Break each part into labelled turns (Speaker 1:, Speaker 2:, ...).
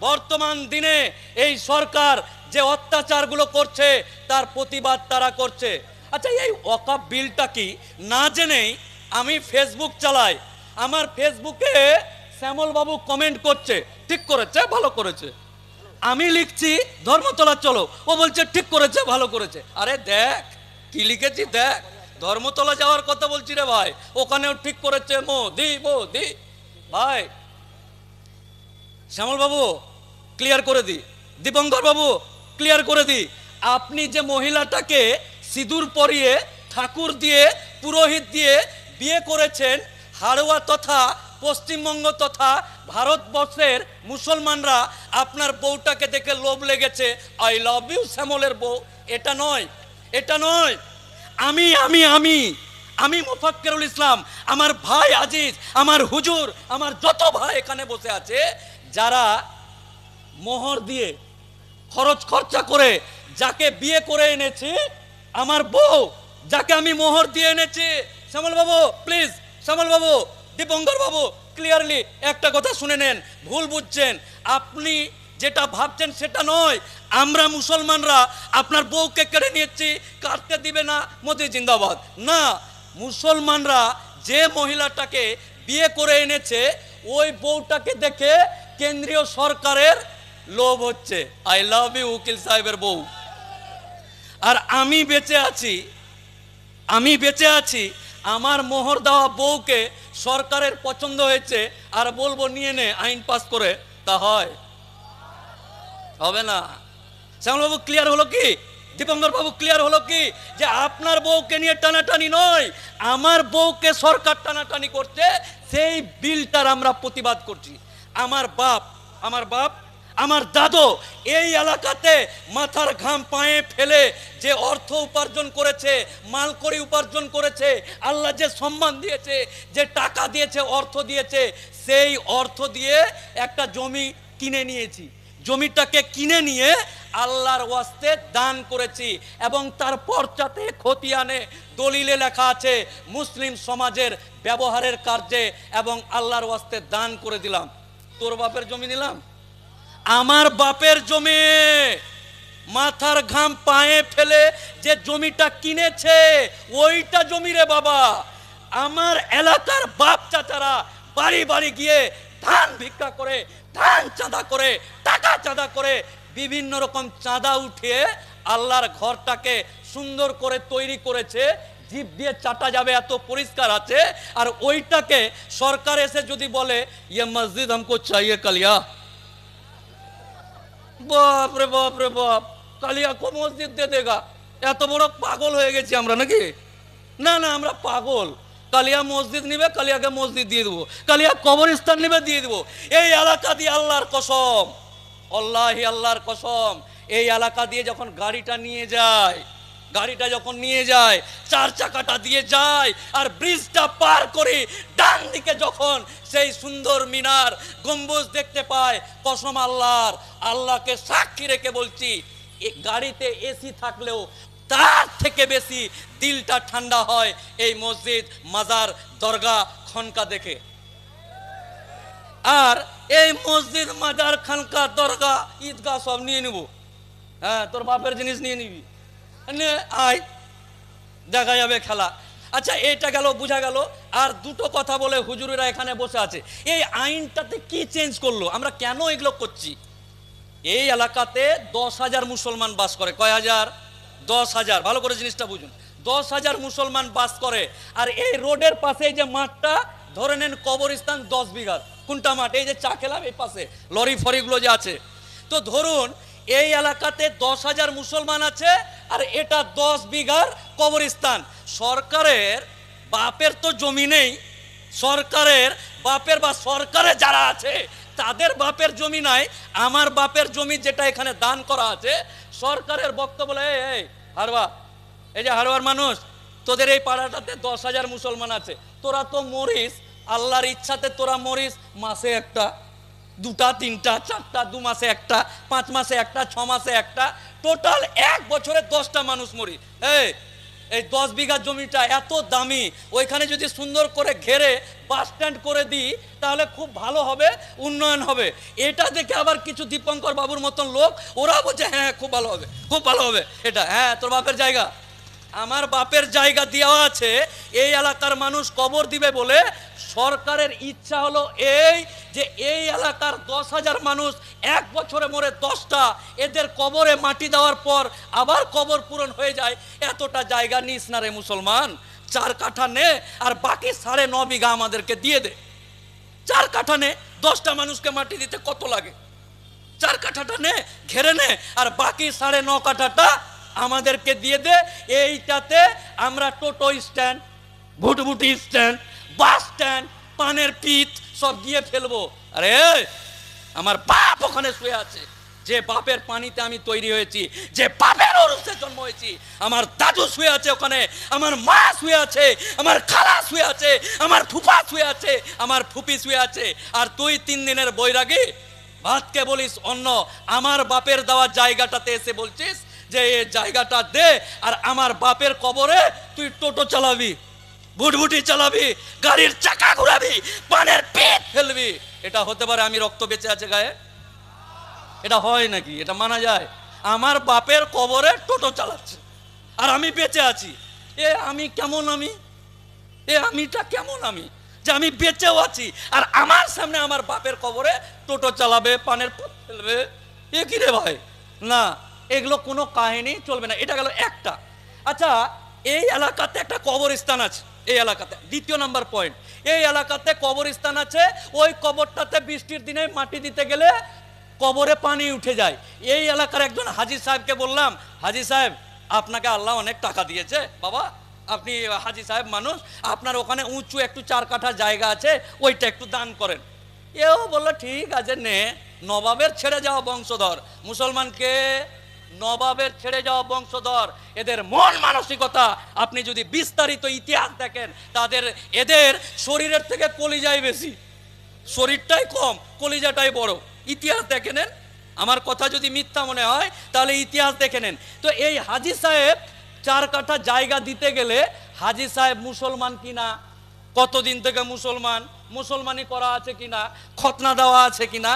Speaker 1: বর্তমান দিনে এই সরকার যে অত্যাচারগুলো করছে তার প্রতিবাদ তারা করছে। আচ্ছা, এই ওয়াকফ বিলটা কি না জেনেই আমি ফেসবুক চালাই, আমার ফেসবুকে শ্যামল বাবু কমেন্ট করছে ঠিক করেছে, ভালো করেছে। আমি লিখছি ধর্মতলা চলো, ও বলছে ঠিক করেছে, ভালো করেছে। আরে দেখ কি লিখেছি, দেখ ধর্মতলা যাওয়ার কথা বলছি রে ভাই, ওখানেও ঠিক করেছে মোদি মোদি। ভাই শ্যামল বাবু ক্লিয়ার করে দি, দীপঙ্কর বাবু ক্লিয়ার করে দি, আপনি যে মহিলাটাকে সিঁদুর পরিয়ে ঠাকুর দিয়ে পুরোহিত দিয়ে বিয়ে করেছেন, হাড়োয়া তথা পশ্চিমবঙ্গ তথা ভারতবর্ষের মুসলমানরা আপনার বউটাকে দেখে লোভ লেগেছে, আই লাভ ইউ শ্যামলের বউ, এটা নয়, এটা নয়। আমি আমি আমি আমি মোফাক্কেরুল ইসলাম, আমার ভাই আজিজ, আমার হুজুর, আমার যত ভাই এখানে বসে আছে, যারা মোহর দিয়ে খরচ খরচা করে যাকে বিয়ে করে এনেছি, আমার বউ যাকে আমি মোহর দিয়ে এনেছি, শ্যামল বাবু please, Shyamal Babu, Dipankar Babu clearly একটা কথা শুনে নেন, ভুল বুঝছেন, আপনি যেটা ভাবছেন সেটা নয়। আমরা মুসলমানরা আপনার বউকে কেড়ে নিয়েছি, কাটতে দিবে না মোদি জিন্দাবাদ, না। মুসলমানরা যে মহিলাটাকে বিয়ে করে এনেছে ওই বউটাকে দেখে কেন্দ্রীয় সরকারের লোভ হচ্ছে, আই লাভ ইউ উকিল সাহেবের বউ। আর আমি বেঁচে আছি, আমি বেঁচে আছি, আমার মোহর দেওয়া বউকে সরকারের পছন্দ হয়েছে, আর বলবো নিয়ে নে আইন পাস করে, তা হয়? হবে না। শ্যামলবাবু ক্লিয়ার হলো কি, দীপঙ্কর বাবু ক্লিয়ার হলো কি, যে আপনার বউকে নিয়ে টানাটানি নয়, আমার বউকে সরকার টানাটানি করছে, সেই বিলটার আমরা প্রতিবাদ করছি। আমার বাপ, আমার বাপ, আমার দাদু এই এলাকাতে মাথার ঘাম পায়ে ফেলে যে অর্থ উপার্জন করেছে, মালকড়ি উপার্জন করেছে, আল্লাহ যে সম্মান দিয়েছে, যে টাকা দিয়েছে, অর্থ দিয়েছে, সেই অর্থ দিয়ে একটা জমি কিনে নিয়েছি, জমিটাকে কিনে নিয়ে আল্লাহর ওয়াস্তে দান করেছি, এবং তার পর্চাতে খতিয়ানে দলিলে লেখা আছে মুসলিম সমাজের ব্যবহারের কার্যে, এবং আল্লাহর ওয়াস্তে দান করে দিলাম। তোর বাপের জমি নিলাম, আমার বাপের জমি, মাথার ঘাম পায়ে ফেলে যে জমিটা কিনেছে ওইটা জমি রে বাবা। আমার এলাকার বাপ চাচারা বাড়ি বাড়ি গিয়ে ধান ভিক্ষা করে, ধান চাঁদা করে, টাকা চাঁদা করে, বিভিন্ন রকম চাঁদা উঠিয়ে আল্লাহর ঘরটাকে সুন্দর করে তৈরি করেছে, জিভ দিয়ে চাটা যাবে এত পরিষ্কার আছে। আর ওইটাকে সরকার এসে যদি বলে ইয়ে মসজিদ हमको चाहिए কালিয়া, বাপ রে বাপ রে বাপ, কালিয়া কো মসজিদ দিয়ে দেগা, এত বড় পাগল হয়ে গেছি আমরা নাকি? না না, আমরা পাগল। কালিয়া মসজিদ নিবে, কালিয়াকে মসজিদ দিয়ে দেবো, কালিয়া কবরস্থান নিবে, দিয়ে দেবো। এই এলাকা দিয়ে আল্লাহর কসম, আল্লাহি আল্লাহর কসম, এই এলাকা দিয়ে যখন গাড়িটা নিয়ে যায়, গাড়িটা যখন নিয়ে যায়, চার চাকাটা দিয়ে যায়, আর ব্রিজটা পার করে ডান দিকে যখন সেই সুন্দর মিনার গম্বুজ দেখতে পায়, কসম আল্লাহর, আল্লাহকে সাক্ষী রেখে বলছি, এই গাড়িতে এসি থাকলেও তার থেকে বেশি দিলটা ঠান্ডা হয় এই মসজিদ, মাজার, দরগা, খনকা দেখে। আর এই মসজিদ, মাজার, খানকা, দরগা, ঈদগাহ সব নিয়ে নিব। হ্যাঁ, তোর বাপের জিনিস নিয়ে নিবি, আয় দেখা যাবে খেলা। আচ্ছা, এটা গেল, বোঝা গেল। আর দুটো কথা বলে হুজুরেরা এখানে বসে আছে, এই আইনটাতে কি চেঞ্জ করলো, আমরা কেন এগুলো করছি? এই এলাকাতে 10,000 মুসলমান বাস করে। কয় হাজার? 10,000। ভালো করে জিনিসটা বুঝুন, 10,000 মুসলমান বাস করে। আর এই রোডের পাশে যে মাঠটা ধরে নেন কবরস্থান 10 বিঘার। কোনটা মাঠ? এই যে চা খেলাম এই পাশে লরি ফরিগুলো যে আছে। তো ধরুন এই এলাকাতে 10,000 মুসলমান আছে, আর এটা 10 বিঘার কবরস্থান। সরকারের বাপের তো জমি নেই, সরকারের বাপের বা সরকারে যারা আছে তাদের বাপের জমি নাই, আমার বাপের জমি যেটা এখানে দান করা আছে, সরকারের বক্তব্য বলে এই হারবা, এই যে হারবার মানুষ, তোদের এই পাড়াটাতে 10,000 মুসলমান আছে, তোরা তো মরিস আল্লাহর ইচ্ছাতে, তোরা মরিস মাসে একটা, দুটা, তিনটা, চারটা, 2 মাসে একটা, 5 মাসে একটা, 6 মাসে একটা, টোটাল 1 বছরে 10টা মানুষ মরি। এই এই 10 বিঘা জমিটা এত দামি, ওইখানে যদি সুন্দর করে ঘেরে বাস স্ট্যান্ড করে দিই তাহলে খুব ভালো হবে, উন্নয়ন হবে। এটা দেখে আবার কিছু দীপঙ্কর বাবুর মতন লোক ওরা বলছে হ্যাঁ খুব ভালো হবে, খুব ভালো হবে। এটা হ্যাঁ তোর বাপের জায়গা, আমার বাপের জায়গা দেওয়া আছে, এই এলাকার মানুষ কবর দিবে বলে সরকারের ইচ্ছা হলো এই যে এই এলাকার 10,000 মানুষ এক বছরে মরে 10টা, এদের কবরে মাটি দেওয়ার পর আবার কবর পূরণ হয়ে যায়। এতটা জায়গা নিস না রে মুসলমান, 4 কাঠা নে আর বাকি 9.5 বিঘা আমাদেরকে দিয়ে দে। 4 কাঠা নে, 10টা মানুষকে মাটি দিতে কত লাগে? 4 কাঠাটা নে, ঘেরে নে, আর বাকি 9.5 কাঠাটা আমাদেরকে দিয়ে দে। এইটাতে আমরা টোটো স্ট্যান্ড, ভুটভুটি স্ট্যান্ড, বাস স্ট্যান্ড, পানের পিত সব দিয়ে ফেলবো। আরে আমার বাপ ওখানে শুয়ে আছে, যে বাপের পানিতে আমি তৈরি হয়েছি, যে বাপের ওরসে জন্ম হয়েছি, আমার দাদু শুয়ে আছে ওখানে, আমার মা শুয়ে আছে, আমার খালা শুয়ে আছে, আমার ফুফা শুয়ে আছে, আমার ফুপি শুয়ে আছে। আর তুই 3 দিনের বৈরাগী ভাতকে বলিস অন্য, আমার বাপের দেওয়া জায়গাটাতে এসে বলছিস যে এই জায়গাটা দে, আর আমার বাপের কবরে তুই টোটো চালাবি, ভুটভুটি চালাবি, গাড়ির চাকা ঘুরাবি, পানের পেট ফেলবি। এটা হতে পারে আমি রক্ত বেঁচে আছে গায়ে? এটা হয় নাকি? এটা মানা যায়? আমার বাপের কবরে টোটো চালাচ্ছে আর আমি বেঁচে আছি। আমি কেমন? আমিটা কেমন? যে আমি বেঁচেও আছি আর আমার সামনে আমার বাপের কবরে টোটো চালাবে, পানের পথ ফেলবে। কি রে ভাই? না, এগুলো কোনো কাহিনী চলবে না। এটা গেল একটা। আচ্ছা, এই এলাকাতে একটা কবরস্থান আছে, এই এলাকাতে 2 নাম্বার পয়েন্ট, এই এলাকাতে কবরস্থান আছে। ওই কবরটাতে বৃষ্টির দিনে মাটি দিতে গেলে কবরে পানি উঠে যায়। এই এলাকার একজন হাজী সাহেবকে বললাম, হাজী সাহেব আপনাকে আল্লাহ অনেক টাকা দিয়েছে বাবা, আপনি হাজী সাহেব মানুষ, আপনার ওখানে উঁচু একটু 4 কাঠা জায়গা আছে, ওইটা একটু দান করেন। এও বললো ঠিক আছে নে। নবাবের ছেড়ে যাওয়া বংশধর, মুসলমানকে নবাবের ছেড়ে যাওয়া বংশধর, এদের মন মানসিকতা আপনি যদি বিস্তারিত ইতিহাস দেখেন, এদের শরীরের থেকে কলিজাই বেশি, শরীরটাই কম, কলিজাটাই বড়। ইতিহাস দেখে নেন, আমার কথা যদি মিথ্যা মনে হয় তাহলে ইতিহাস দেখে নেন। তো এই হাজী সাহেব 4 কাঠা জায়গা দিতে গেলে, হাজী সাহেব মুসলমান কিনা, কতদিন থেকে মুসলমানি করা আছে কিনা, খতনা দেওয়া আছে কিনা,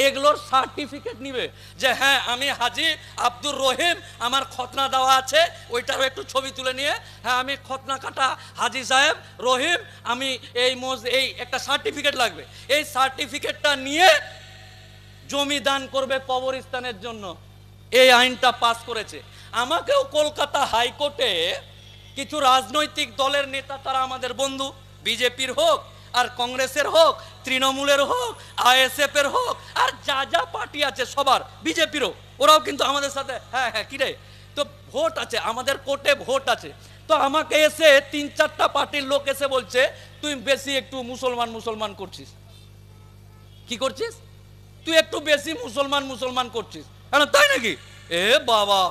Speaker 1: এগুলোর সার্টিফিকেট নিবে যে হ্যাঁ আমি হাজী আব্দুর রহিম, আমার খতনা দেওয়া আছে, ওইটারও একটু ছবি তুলে নিয়ে হ্যাঁ আমি খতনা কাটা হাজী সাহেব রহিম, আমি এই একটা সার্টিফিকেট লাগবে। এই সার্টিফিকেটটা নিয়ে জমি দান করবে কবরস্থানের জন্য। এই আইনটা পাস করেছে। আমাকেও কলকাতা হাইকোর্টে কিছু রাজনৈতিক দলের নেতা, তারা আমাদের বন্ধু, বিজেপির হোক আর কংগ্রেসের হোক, তৃণমূলের হোক, আইএসএফ এর হোক, আর যা যা পার্টি আছে সবার, বিজেপিরও, ওরাও কিন্তু আমাদের সাথে হ্যাঁ কিরে তো ভোট আছে, আমাদের কোর্টে ভোট আছে। তো আমাকে এসে 3-4টা পার্টির লোক এসে বলছে তুই বেশি একটু মুসলমান করছিস। কি করছিস? তুই একটু বেশি মুসলমান করছিস। তাই নাকি? বাবা,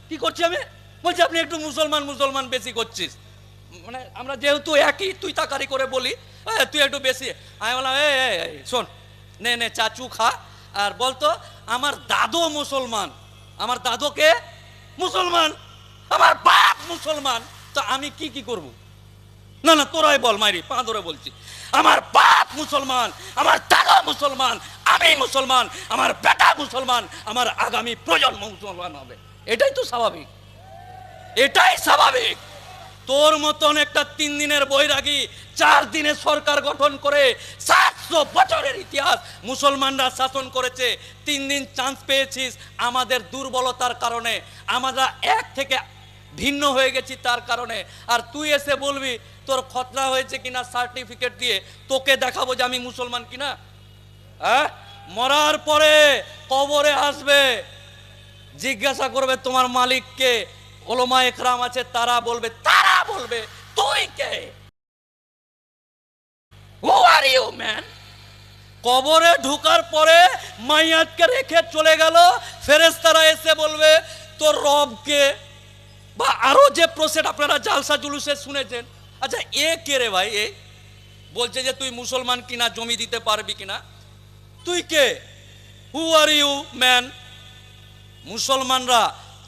Speaker 1: কি করছি আমি? বলছি আপনি একটু মুসলমান বেশি করছিস। মানে আমরা যেহেতু একই তুই তাকারি করে বলি, তুই একটু বেশি। আমি বললাম শোন, নে চাচু খা, আর বলতো আমার দাদু মুসলমান, আমার দাদুকে মুসলমান, আমার বাপ মুসলমান, তো আমি কি করব? না তোরাই বল, মাইরি পা ধরে বলছি, আমার বাপ মুসলমান, আমার দাদা মুসলমান, আমি মুসলমান, আমার বেটা মুসলমান, আমার আগামী প্রজন্ম মুসলমান হবে। এটাই তো স্বাভাবিক, এটাই স্বাভাবিক। তোর মতন একটা 3 দিনের বৈরাগী 4 দিনে সরকার গঠন করে 700 বছরের ইতিহাস মুসলমানরা শাসন করেছে। 3 দিন চান্স পেয়েছিস আমাদের দুর্বলতার কারণে, আমরা এক থেকে ভিন্ন হয়ে গেছি তার কারণে। আর তুই এসে বলবি তোর খতনা হয়েছে কিনা সার্টিফিকেট দিয়ে, তোকে দেখাবো যে আমি মুসলমান কিনা। মরার পরে কবরে আসবে, জিজ্ঞাসা করবে তোমার মালিককে, ওলামা একরাম আছে তারা বলবে তুই কে? Who are you man? কবরে ঢোকার পরে মাইয়াতকে রেখে চলে গেল, ফেরেশতারা এসে বলবে তোর রবকে, বা আরো যে প্রসেড আপনারা জালসা জুলুসে শুনেছেন। আচ্ছা কে রে ভাই? বলছে যে তুই মুসলমান কিনা, জমি দিতে পারবি কিনা, তুই কে? হু আর ইউ ম্যান? মুসলমানরা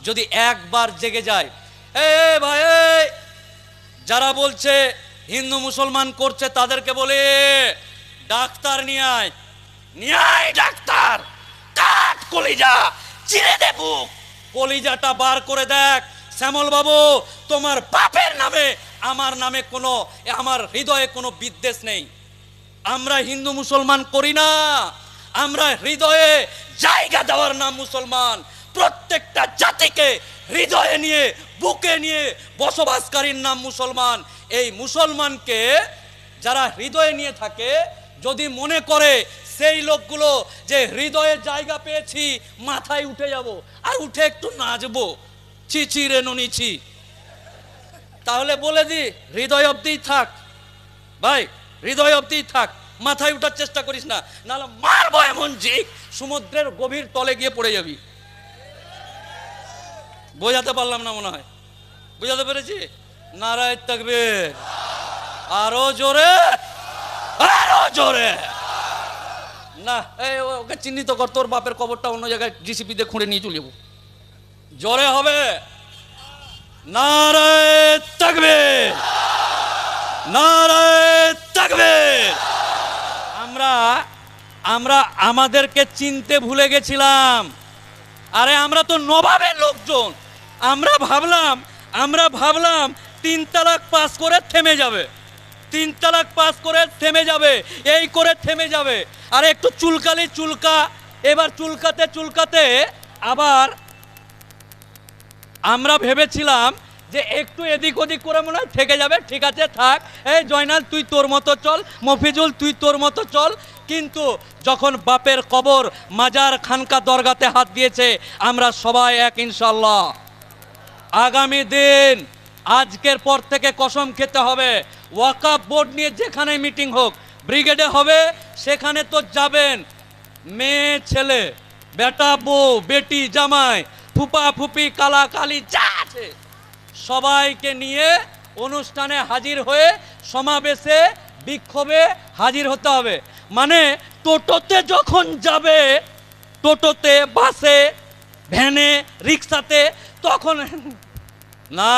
Speaker 1: যদি একবার জেগে যায়, ভাই যারা বলছে হিন্দু মুসলমান করছে তাদেরকে বলে ডাক্তার নিয়ে আয় ডাক্তার, কাট কলিজা, চিরে দে বুক, কলিজাটা বার করে দেখ। শ্যামল বাবু, তোমার বাপের নামে আমার নামে কোনো, আমার হৃদয়ে কোনো বিদ্বেষ নেই। আমরা হিন্দু মুসলমান করি না, আমরা হৃদয়ে জায়গা দেওয়ার নাম মুসলমান। প্রত্যেকটা জাতিকে হৃদয়ে নিয়ে, বুকে নিয়ে বসবাসকারীর নাম মুসলমান। এই মুসলমানকে যারা হৃদয়ে নিয়ে থাকে, যদি মনে করে সেই লোকগুলো যে হৃদয়ে জায়গা পেয়েছি মাথায় উঠে যাব আর উঠে একটু নাচবো, ছি রে ননিছি, তাহলে বলে দি হৃদয় অব্দি থাক ভাই, হৃদয় অব্দি থাক, মাথায় উঠার চেষ্টা করিস না, নাহলে মারবো এমন জিক সমুদ্রের গভীর তলে গিয়ে পড়ে যাবি। বোঝাতে পারলাম না মনে হয়, বোঝাতে পেরেছি? নারায়ে তাকবীর, আরো জোরে, আরো জোরে। না ওকে চিহ্নিত কর, তোর বাপের কবরটা অন্য জায়গায় জিসিপি দিয়ে খুঁড়ে নিয়ে চলে যাবো। জোরে হবে, নারায়ে তাকবীর, নারায়ে তাকবীর। আমরা আমাদেরকে চিনতে ভুলে গেছিলাম। আরে আমরা তো নবাবের লোকজন। আমরা ভাবলাম 3 তালাক পাস করে থেমে যাবে, 3 তালাক পাস করে থেমে যাবে, এই করে থেমে যাবে। আর একটু চুলকা, এবার চুলকাতে আবার আমরা ভেবেছিলাম যে একটু এদিক ওদিক করে মনে হয় থেকে যাবে, ঠিক আছে থাক, এই জয়নাল তুই তোর মতো চল, মফিজুল তুই তোর মতো চল। কিন্তু যখন বাপের কবর, মাজার, খানকা, দরগাতে হাত দিয়েছে, আমরা সবাই এক ইনশাল্লাহ। আগামী দিন আজকের পর থেকে কসম খেতে হবে, ওয়াকফ বোর্ড নিয়ে যেখানে মিটিং হোক, ব্রিগেডে হবে, সেখানে তো যাবেন। মেয়ে ছেলে, বেটা বউ, বেটি জামাই, ফুপা ফুপি, কালা কালি যা আছে সবাইকে নিয়ে অনুষ্ঠানে হাজির হয়ে, সমাবেশে, বিক্ষোভে হাজির হতে হবে। মানে টোটোতে যখন যাবে, টোটোতে, বাসে, ভ্যানে, রিক্সাতে, তখন না,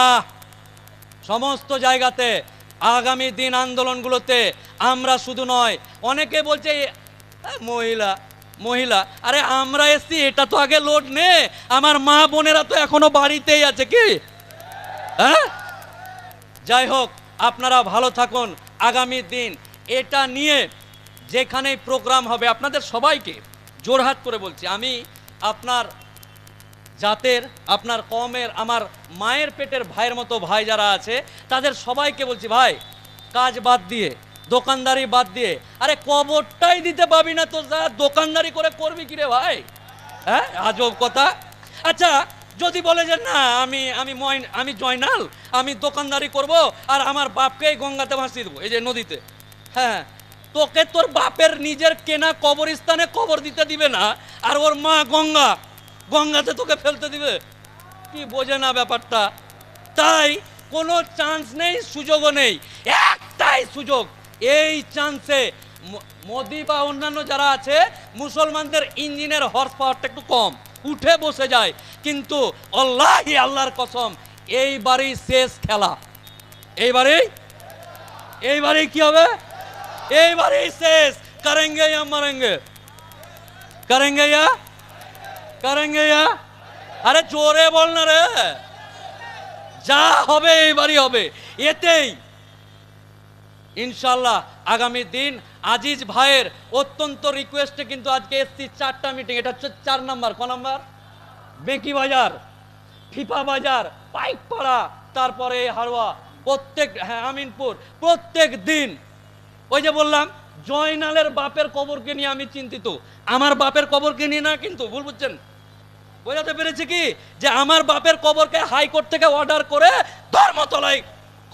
Speaker 1: সমস্ত জায়গাতে আগামী দিন আন্দোলনগুলোতে আমরা শুধু নয়, অনেকে বলছে মহিলা, আরে আমরা এসছি, এটা তো আগে লোড নে, আমার মা বোনেরা তো এখনো বাড়িতেই আছে কি। হ্যাঁ, যাই হোক, আপনারা ভালো থাকুন। আগামী দিন এটা নিয়ে যেখানেই প্রোগ্রাম হবে, আপনাদের সবাইকে জোরহাট করে বলছি, আমি আপনার জাতের, আপনার কওমের, আমার মায়ের পেটের ভাইয়ের মতো ভাই যারা আছে, তাদের সবাইকে বলছি, ভাই কাজ বাদ দিয়ে, দোকানদারি বাদ দিয়ে, আরে কবরটাই দিতে পাবি না তো যা দোকানদারি করে করবি কিরে ভাই? হ্যাঁ, আজব কথা। আচ্ছা, যদি বলে যে না আমি জয়নাল, আমি দোকানদারি করব আর আমার বাপকেই গঙ্গাতে ভাসিয়ে দেবো, এই যে নদীতে, হ্যাঁ, তোকে তোর বাপের নিজের কেনা কবরস্থানে কবর দিতে দিবে না, আর ওর মা গঙ্গাতে তোকে ফেলতে দিবে? কি বোঝে না ব্যাপারটা। তাই কোনো চান্স নেই, সুযোগও নেই, একটাই সুযোগ। এই চান্সে মোদি বা অন্যান্য যারা আছে, মুসলমানদের ইঞ্জিনের হর্স পাওয়ারটা একটু কম, উঠে বসে যায়। কিন্তু আল্লাহর কসম, এইবারই শেষ খেলা, এইবারই কি হবে, এইবারই শেষ। করেঙ্গে ইয়া মরেঙ্গে, করেঙ্গে ইয়া, আরে জোরে বল না রে, যা হবে এইবারই হবে। এতেই ইনশাল্লাহ আগামী দিন আজিজ ভাইয়ের অত্যন্ত রিকোয়েস্টে কিন্তু আজকে এসছি 4টা মিটিং, এটা হচ্ছে 4 নাম্বার। ক নাম্বার? বেকি বাজার, ফিফা বাজার, পাইকপাড়া, তারপরে হারোয়া, প্রত্যেক, হ্যাঁ আমিনপুর, প্রত্যেক দিন। ওই যে বললাম, জয়নালের বাপের কবরকে নিয়ে আমি চিন্তিত, আমার বাপের কবরকে নিয়ে না, কিন্তু ভুল বুঝছেন। বোঝাতে পেরেছি কি, যে আমার বাপের কবরকে হাইকোর্ট থেকে অর্ডার করে ধর্মতলায়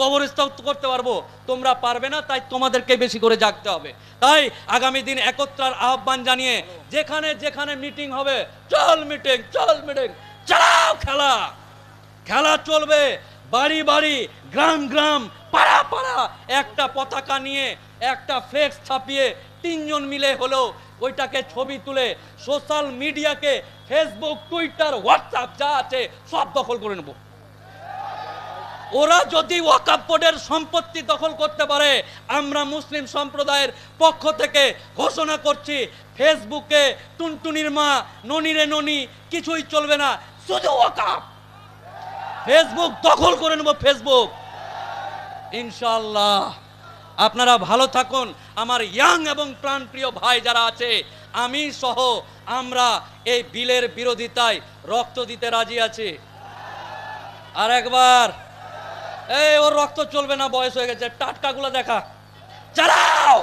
Speaker 1: কবরস্থ করতে পারবো, তোমরা পারবে না, তাই তোমাদেরকে বেশি করে জাগতে হবে। তাই আগামী দিন একত্রার আহ্বান জানিয়ে যেখানে যেখানে মিটিং হবে, চল মিটিং, চালাও খেলা চলবে। বাড়ি বাড়ি, গ্রাম গ্রাম, পাড়া পাড়া একটা পতাকা নিয়ে, একটা ফ্লেক্স ছাপিয়ে 3 জন মিলে হলেও ওইটাকে ছবি তুলে সোশ্যাল মিডিয়াকে, ফেসবুক, টুইটার, হোয়াটসঅ্যাপ যা আছে সব দখল করে নেব। ওরা যদি ওয়াকফ বোর্ডের সম্পত্তি দখল করতে পারে, আমরা মুসলিম সম্প্রদায়ের পক্ষ থেকে ঘোষণা করছি, ফেসবুকে টুনটুনির মা, ননিরে ননি কিছুই চলবে না, শুধু ওয়াকফ। ফেসবুক দখল করে নেব, ফেসবুক ইনশাআল্লাহ। আপনারা ভালো থাকুন। আমার ইয়াং এবং প্রাণপ্রিয় ভাই যারা আছে, আমি সহ আমরা এই বিলের বিরোধিতায় রক্ত দিতে রাজি আছি। আর একবার, এই ওর রক্ত চলবে না, বয়স হয়ে গেছে, টাটকাগুলো দেখা, চালাও।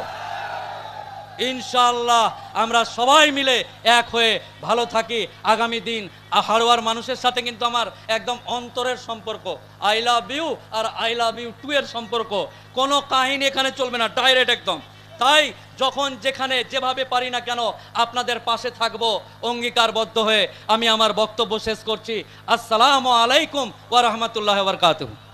Speaker 1: ইনশাআল্লাহ আমরা সবাই মিলে এক হয়ে ভালো থাকি। আগামী দিন হাড়োয়ার মানুষের সাথে কিন্তু আমার একদম অন্তরের সম্পর্ক, আই লাভ ইউ আর আই লাভ ইউ টু এর সম্পর্ক। কোনো কাহিনী এখানে চলবে না, ডাইরেক্ট একদম। তাই যখন যেখানে যেভাবে পারি না কেন আপনাদের পাশে থাকবো অঙ্গীকারবদ্ধ হয়ে। আমি আমার বক্তব্য শেষ করছি। আসসালামু আলাইকুম ওয়া রাহমাতুল্লাহি ওয়া বারাকাতুহু।